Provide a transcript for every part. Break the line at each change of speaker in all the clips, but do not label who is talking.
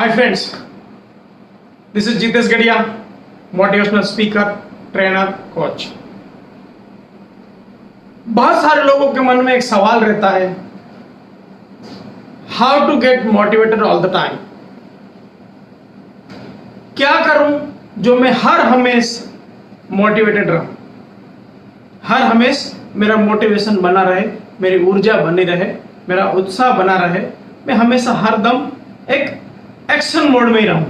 Hi friends, this is Jitesh Gadia, motivational speaker, trainer, coach. बहुत सारे लोगों के मन में एक सवाल रहता है, how to get motivated all the time. क्या करूं जो मैं हर हमेश मोटिवेटेड रहूं, हर हमेश मेरा मोटिवेशन बना रहे, मेरी ऊर्जा बनी रहे, मेरा उत्साह बना रहे, मैं हमेशा हरदम एक एक्शन मोड में ही रहूं।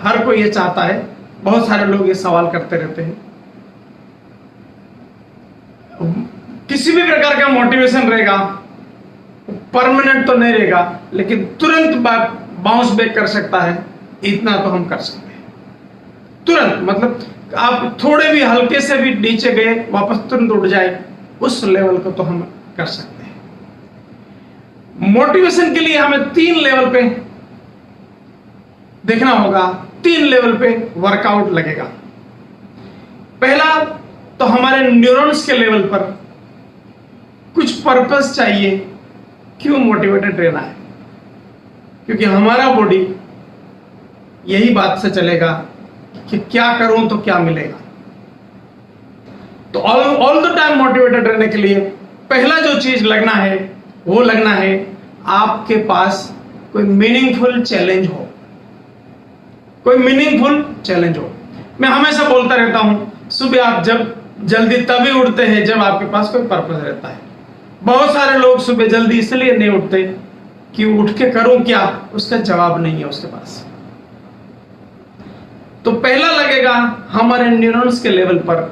हर कोई ये चाहता है, बहुत सारे लोग ये सवाल करते रहते हैं। किसी भी प्रकार का मोटिवेशन रहेगा, परमानेंट तो नहीं रहेगा, लेकिन तुरंत बाउंस बैक कर सकता है, इतना तो हम कर सकते हैं। तुरंत मतलब आप थोड़े भी हल्के से भी नीचे गए, वापस तुरंत उठ जाए, उस लेवल को तो हम कर सकते हैं। मोटिवेशन के लिए हमें 3 लेवल पे देखना होगा, 3 लेवल पे वर्कआउट लगेगा। पहला तो हमारे न्यूरॉन्स के लेवल पर कुछ पर्पस चाहिए, क्यों मोटिवेटेड रहना है, क्योंकि हमारा बॉडी यही बात से चलेगा कि क्या करूं तो क्या मिलेगा। तो ऑल द टाइम मोटिवेटेड रहने के लिए पहला जो चीज लगना है वो लगना है आपके पास कोई मीनिंगफुल चैलेंज हो, कोई मीनिंगफुल चैलेंज हो। मैं हमेशा बोलता रहता हूं, सुबह आप जब जल्दी तभी उठते हैं जब आपके पास कोई पर्पस रहता है। बहुत सारे लोग सुबह जल्दी इसलिए नहीं उठते कि उठ के करूं क्या, उसका जवाब नहीं है उसके पास। तो पहला लगेगा हमारे न्यूरॉन्स के लेवल पर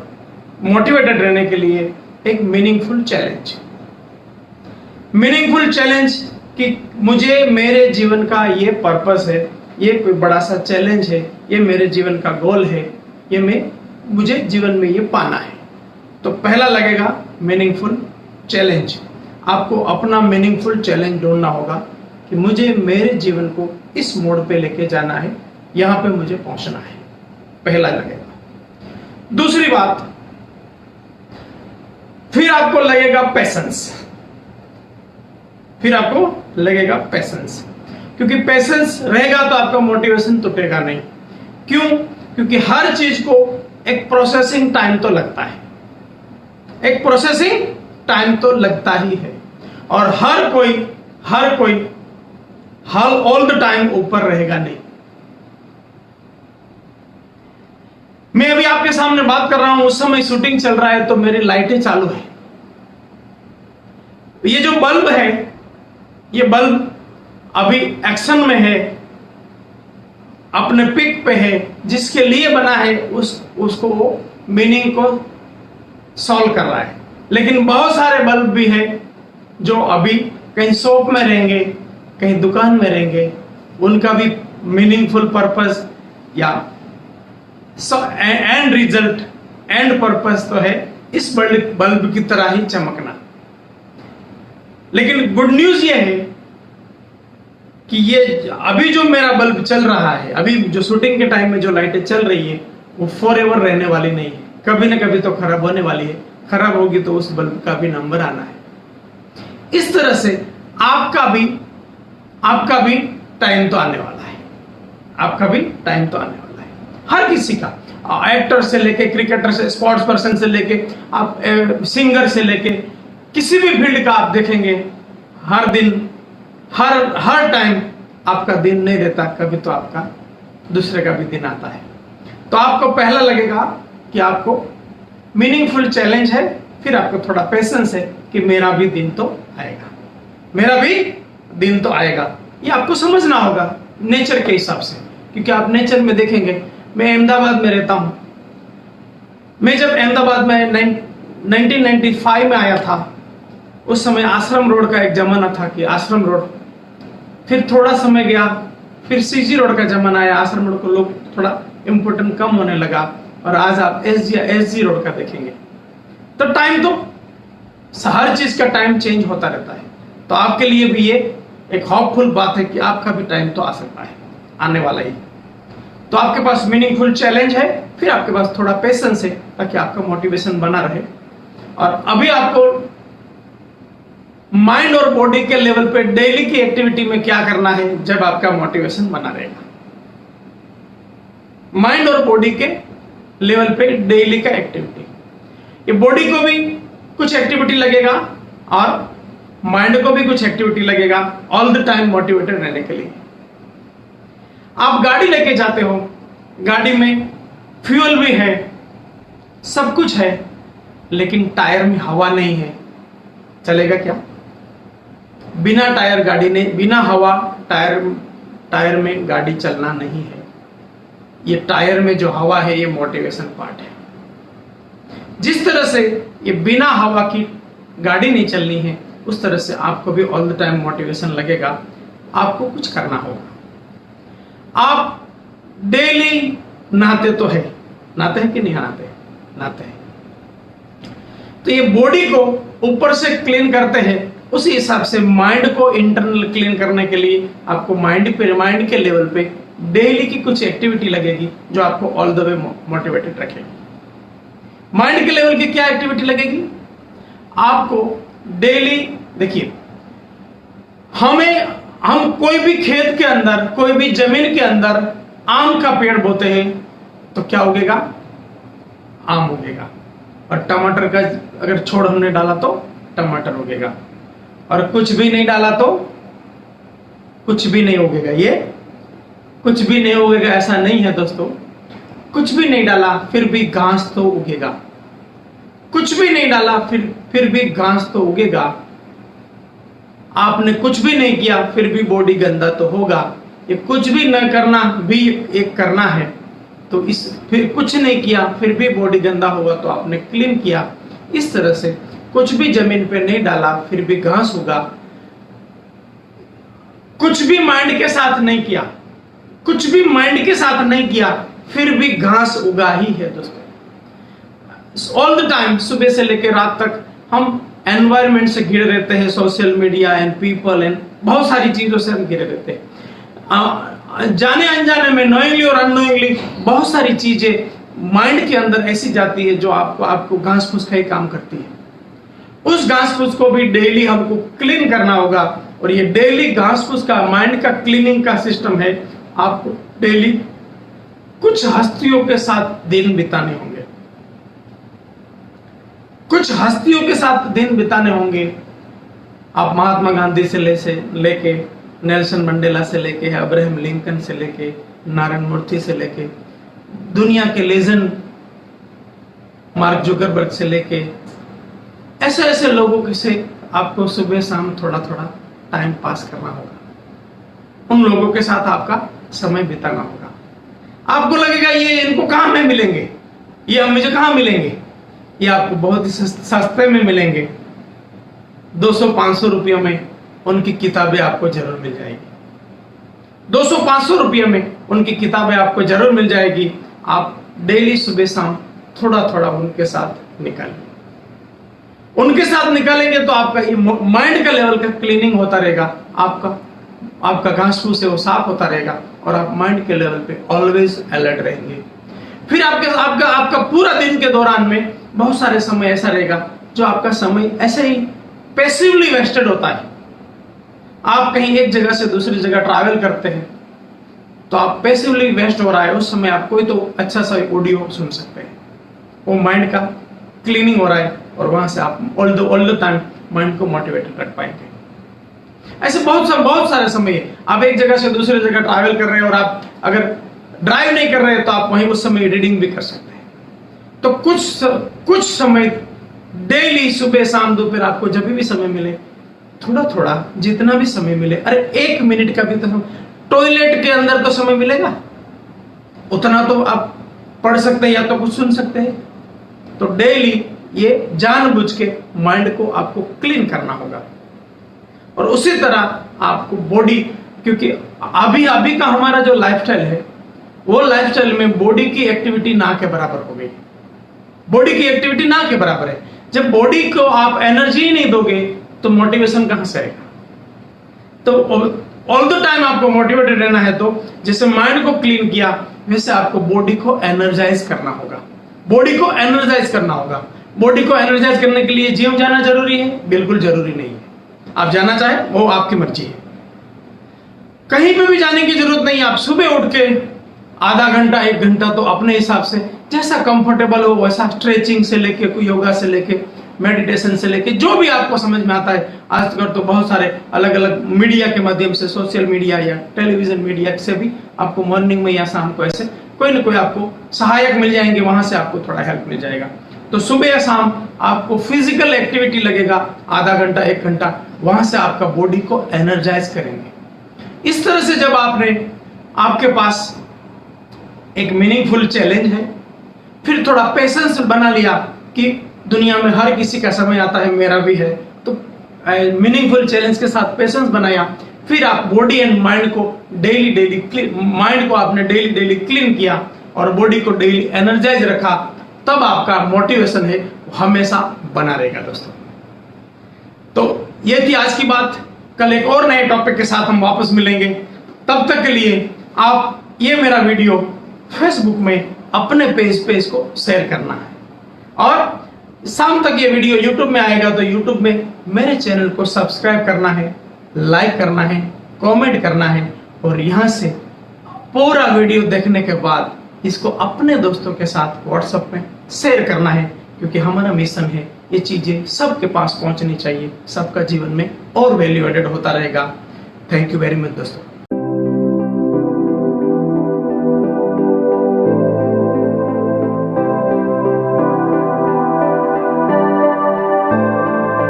मोटिवेटेड रहने के लिए एक मीनिंगफुल चैलेंज। मीनिंगफुल चैलेंज कि मुझे मेरे जीवन का ये पर्पस है, ये कोई बड़ा सा चैलेंज है, ये मेरे जीवन का गोल है, ये मुझे जीवन में ये पाना है। तो पहला लगेगा मीनिंगफुल चैलेंज। आपको अपना मीनिंगफुल चैलेंज ढूंढना होगा कि मुझे मेरे जीवन को इस मोड़ पे लेके जाना है, यहां पे मुझे पहुंचना है, पहला लगेगा। दूसरी बात, फिर आपको लगेगा पैशंस। फिर आपको लगेगा पैशंस, क्योंकि पैशंस रहेगा तो आपका मोटिवेशन टूटेगा नहीं। क्यों? क्योंकि हर चीज को एक प्रोसेसिंग टाइम तो लगता है, एक प्रोसेसिंग टाइम तो लगता ही है। और हर कोई ऑल द टाइम ऊपर रहेगा नहीं। मैं अभी आपके सामने बात कर रहा हूं, उस समय शूटिंग चल रहा है तो मेरी लाइटें चालू है। ये जो बल्ब है, ये बल्ब अभी एक्शन में है, अपने पिक पे है, जिसके लिए बना है उसको मीनिंग को सॉल्व कर रहा है। लेकिन बहुत सारे बल्ब भी है जो अभी कहीं शॉप में रहेंगे, कहीं दुकान में रहेंगे, उनका भी मीनिंगफुल पर्पस या एंड रिजल्ट, एंड पर्पस तो है इस बल्ब की तरह ही चमकना। लेकिन गुड न्यूज ये है कि ये अभी जो मेरा बल्ब चल रहा है, अभी जो शूटिंग के टाइम में जो लाइटें चल रही है, वो फॉरएवर रहने वाली नहीं है, कभी ना कभी तो खराब होने वाली है। खराब होगी तो उस बल्ब का भी नंबर आना है। इस तरह से आपका भी टाइम तो आने वाला है, आपका भी टाइम तो आने वाला है। हर किसी का, एक्टर से लेके, क्रिकेटर से, स्पोर्ट्स पर्सन से लेके, आप सिंगर से लेके, किसी भी फील्ड का आप देखेंगे, हर दिन हर टाइम आपका दिन नहीं रहता, कभी तो आपका दूसरे का भी दिन आता है। तो आपको पहला लगेगा कि आपको मीनिंगफुल चैलेंज है, फिर आपको थोड़ा पेशेंस है कि मेरा भी दिन तो आएगा, मेरा भी दिन तो आएगा। ये आपको समझना होगा नेचर के हिसाब से, क्योंकि आप नेचर में देखेंगे। मैं अहमदाबाद में रहता हूं। मैं जब अहमदाबाद में 1995 में आया था, उस समय आश्रम रोड का एक जमाना था कि आश्रम रोड, फिर थोड़ा समय गया, फिर सीजी रोड का जमाना आया, आश्रम रोड को लोग थोड़ा इंपोर्टेंट कम होने लगा, और आज आप एसजी रोड का देखेंगे। तो टाइम तो हर चीज का टाइम चेंज होता रहता है। तो आपके लिए भी ये एक होपफुल बात है कि आपका भी टाइम तो आ सकता है, आने वाला ही। तो आपके पास मीनिंगफुल चैलेंज है, फिर आपके पास थोड़ा पेशेंस है ताकि आपका मोटिवेशन बना रहे। और अभी आपको माइंड और बॉडी के लेवल पे डेली की एक्टिविटी में क्या करना है जब आपका मोटिवेशन बना रहेगा। माइंड और बॉडी के लेवल पे डेली का एक्टिविटी। ये बॉडी को भी कुछ एक्टिविटी लगेगा और माइंड को भी कुछ एक्टिविटी लगेगा ऑल द टाइम मोटिवेटेड रहने के लिए। आप गाड़ी लेके जाते हो, गाड़ी में फ्यूल भी है, सब कुछ है, लेकिन टायर में हवा नहीं है, चलेगा क्या? बिना टायर गाड़ी ने, बिना हवा टायर में गाड़ी चलना नहीं है। ये टायर में जो हवा है ये मोटिवेशन पार्ट है। जिस तरह से ये बिना हवा की गाड़ी नहीं चलनी है, उस तरह से आपको भी ऑल द टाइम मोटिवेशन लगेगा, आपको कुछ करना होगा। आप डेली नहाते तो है, नहाते हैं कि नहीं नहाते? नहाते हैं। तो ये बॉडी को ऊपर से क्लीन करते हैं, उसी हिसाब से माइंड को इंटरनल क्लीन करने के लिए आपको माइंड के लेवल पे डेली की कुछ एक्टिविटी लगेगी जो आपको ऑल द वे मोटिवेटेड रखेगी। माइंड के लेवल की क्या एक्टिविटी लगेगी? आपको डेली, देखिए, हम कोई भी खेत के अंदर, कोई भी जमीन के अंदर आम का पेड़ बोते हैं तो क्या उगेगा? आम उगेगा। और टमाटर का अगर छोड़ हमने डाला तो टमाटर उगेगा, और कुछ भी नहीं डाला तो कुछ भी नहीं उगेगा। ये कुछ भी नहीं उगेगा ऐसा नहीं है दोस्तों, कुछ भी नहीं डाला फिर भी घास तो उगेगा। कुछ भी नहीं डाला फिर भी घास तो उगेगा। आपने कुछ भी नहीं किया फिर भी बॉडी गंदा तो होगा। ये कुछ भी न करना भी एक करना है, तो इस फिर कुछ नहीं किया फिर भी बॉडी गंदा होगा, तो आपने क्लीन किया। इस तरह से कुछ भी जमीन पे नहीं डाला फिर भी घास उगा। कुछ भी माइंड के साथ नहीं किया, कुछ भी माइंड के साथ नहीं किया फिर भी घास उगा ही है दोस्तों। ऑल द टाइम, सुबह से लेकर रात तक हम एनवायरमेंट से घिरे रहते हैं, social media and people and बहुत सारी चीजों से हम घिरे रहते हैं। जाने अनजाने में, नोइंगली और अननोइंगली, बहुत सारी चीजें माइंड के अंदर ऐसी जाती है जो आपको घास फूस का ही काम करती है। उस घास फूस को भी डेली हमको क्लीन करना होगा, और ये डेली घास फूस का, माइंड का क्लीनिंग का सिस्टम है। आपको डेली कुछ हस्तियों के साथ दिन बिताने होंगे, कुछ हस्तियों के साथ दिन बिताने होंगे। आप महात्मा गांधी से लेके नेल्सन मंडेला से लेके, अब्राहम लिंकन से लेके, नारायण मूर्ति से लेके, दुनिया के लेजेंड मार्क जुकरबर्ग से लेके, ऐसे ऐसे लोगों के से आपको सुबह शाम थोड़ा थोड़ा टाइम पास करना होगा। उन लोगों के साथ आपका समय बिताना होगा। आपको लगेगा ये इनको कहां में मिलेंगे, ये मुझे कहां मिलेंगे? ये आपको बहुत ही सस्ते में मिलेंगे। 200-500 रुपयों में उनकी किताबें आपको जरूर मिल जाएगी। 200-500 रुपये में उनकी किताबें आपको जरूर मिल जाएगी। आप डेली सुबह शाम थोड़ा थोड़ा उनके साथ निकालिए। उनके साथ निकालेंगे तो आपका माइंड का लेवल का क्लीनिंग होता रहेगा, आपका घास फूस है वो साफ होता रहेगा, और आप माइंड के लेवल पे ऑलवेज अलर्ट रहेंगे। फिर आपका पूरा दिन के दौरान में बहुत सारे समय ऐसा रहेगा जो आपका समय ऐसे ही पैसिवली वेस्टेड होता है। आप कहीं एक जगह से दूसरी जगह ट्रैवल करते हैं तो आप पैसिवली वेस्ट हो रहा है, उस समय आप कोई तो अच्छा सा ऑडियो सुन सकते हैं, वो माइंड का क्लीनिंग हो रहा है, और वहां से आप ऑल द टाइम माइंड को मोटिवेटेड रख पाएंगे। ऐसे बहुत सारे समय है। आप एक जगह से दूसरी जगह ट्रैवल कर रहे हैं, और आप अगर ड्राइव नहीं कर रहे हैं तो आप वहीं उस समय रीडिंग भी कर सकते हैं। तो कुछ समय डेली, सुबह शाम दोपहर, आपको जब भी समय मिले थोड़ा थोड़ा, जितना भी समय मिले, अरे 1 मिनट का भी तो टॉयलेट के अंदर तो समय मिलेगा, उतना तो आप पढ़ सकते हैं या तो कुछ सुन सकते हैं। तो डेली ये जानबूझ के माइंड को आपको क्लीन करना होगा। और उसी तरह आपको बॉडी, क्योंकि अभी का हमारा जो लाइफस्टाइल है, वो लाइफस्टाइल में बॉडी की एक्टिविटी ना के बराबर हो गई। बॉडी की एक्टिविटी ना के बराबर है। जब बॉडी को आप एनर्जी नहीं दोगे तो मोटिवेशन कहां से आएगा? तो ऑल द टाइम आपको मोटिवेटेड रहना है, तो जैसे माइंड को क्लीन किया वैसे आपको बॉडी को एनर्जाइज करना होगा। बॉडी को एनर्जाइज करना होगा। बॉडी को एनर्जाइज करने के लिए जिम जाना जरूरी है? बिल्कुल जरूरी नहीं है। आप जाना चाहे वो आपकी मर्जी है, कहीं पे भी जाने की जरूरत नहीं है। आप सुबह उठ के आधा घंटा 1 घंटा तो अपने हिसाब से जैसा कंफर्टेबल हो वैसा, स्ट्रेचिंग से लेके कोई योगा से लेके मेडिटेशन से लेके जो भी आपको समझ में आता है। आजकल तो बहुत सारे अलग अलग मीडिया के माध्यम से, सोशल मीडिया या टेलीविजन मीडिया से भी आपको मॉर्निंग में या शाम को ऐसे कोई ना कोई आपको सहायक मिल जाएंगे, वहां से आपको थोड़ा हेल्प मिल जाएगा। तो सुबह या शाम आपको फिजिकल एक्टिविटी लगेगा आधा घंटा 1 घंटा, वहां से आपका बॉडी को एनर्जाइज करेंगे। इस तरह से जब आपके पास एक मीनिंगफुल चैलेंज है, फिर थोड़ा पेशेंस बना लिया कि दुनिया में हर किसी का समय आता है, मेरा भी है, तो मीनिंगफुल चैलेंज के साथ पेशेंस बनाया, फिर आप बॉडी एंड माइंड को माइंड को आपने डेली क्लीन किया और बॉडी को डेली एनर्जाइज रखा, तब आपका मोटिवेशन है हमेशा बना रहेगा दोस्तों। तो ये थी आज की बात। कल एक और नए टॉपिक के साथ हम वापस मिलेंगे। तब तक के लिए आप ये मेरा वीडियो फेसबुक में अपने पेज पे इसको शेयर करना है, और शाम तक ये वीडियो यूट्यूब में आएगा तो यूट्यूब में मेरे चैनल को सब्सक्राइब करना है, लाइक करना है, कमेंट करना है, और यहाँ से पूरा वीडियो देखने के बाद इसको अपने दोस्तों के साथ व्हाट्सएप में शेयर करना है, क्योंकि हमारा मिशन है ये चीजें सबके पास पहुंचनी चाहिए, सबका जीवन में और वैल्यू एडेड होता रहेगा। थैंक यू वेरी मच दोस्तों।